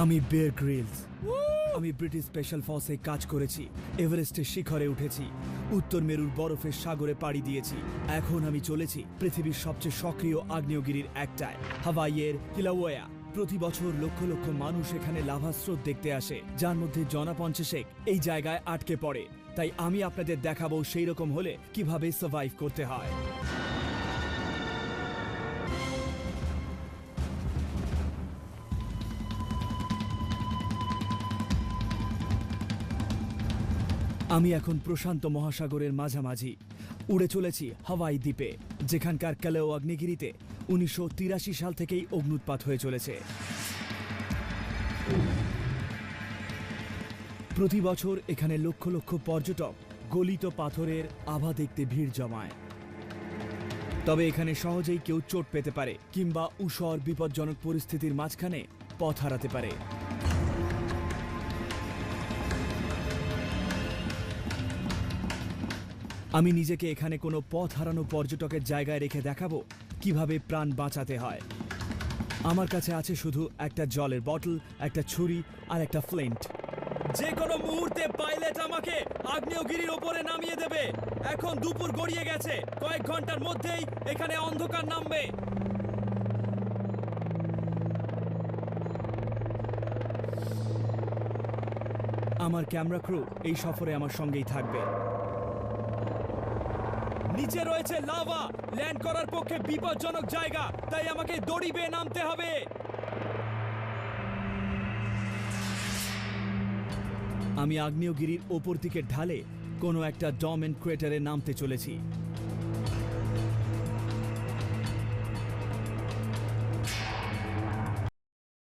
আমি bear Grylls. আমি British special ফোর্সে কাজ করেছি, এভারেস্টের শিখরে উঠেছি, উত্তর মেরুর বরফের সাগরে পাড়ি দিয়েছি। এখন আমি চলেছি পৃথিবীর সবচেয়ে সক্রিয় আগ্নেয়গিরির একটায়, হাওয়াইয়ের কিলাউয়া। প্রতি বছর লক্ষ লক্ষ মানুষ এখানে লাভা স্রোত দেখতে আসে, যার মধ্যে জনা 50 এই জায়গায় আটকে পড়ে। তাই আমি আপনাদের দেখাবো সেই রকম হলে কিভাবে সার্ভাইভ করতে হয়। আমি এখন প্রশান্ত মহাসাগরের মাঝামাঝি উড়ে চলেছি হাওয়াই দ্বীপে, যেখানকার কালেও আগ্নেয়গিরিতে 1983 সাল থেকেই অগ্নুৎপাত হয়ে চলেছে। প্রতি বছর এখানে লক্ষ লক্ষ পর্যটক গলিত পাথরের আভা দেখতে ভিড় জমায়। তবে এখানে সহজেই কেউ চোট পেতে পারে কিংবা ঊষর বিপজ্জনক পরিস্থিতির মাঝখানে পথ হারাতে পারে। আমি নিজেকে এখানে কোনো পথ হারানো পর্যটকের জায়গায় রেখে দেখাবো কিভাবে প্রাণ বাঁচাতে হয়। আমার কাছে আছে শুধু একটা জলের বটল, একটা ছুরি আর একটা ফ্লিন্ট। যে কোনো মুহূর্তে পাইলট আমাকে আগ্নেয়গিরির ওপরে নামিয়ে দেবে। এখন দুপুর গড়িয়ে গেছে, কয়েক ঘন্টার মধ্যেই এখানে অন্ধকার নামবে। আমার ক্যামেরা ক্রু এই সফরে আমার সঙ্গেই থাকবে। নিচে রয়েছে লাভা, ল্যান্ড করার পক্ষে বিপজ্জনক জায়গা, তাই আমাকে দড়ি বেয়ে নামতে হবে। আমি আগ্নেয়গিরির ওপর দিকে ঢালে কোনো একটা ডম এন্ড ক্রেটারে নামতে চলেছি।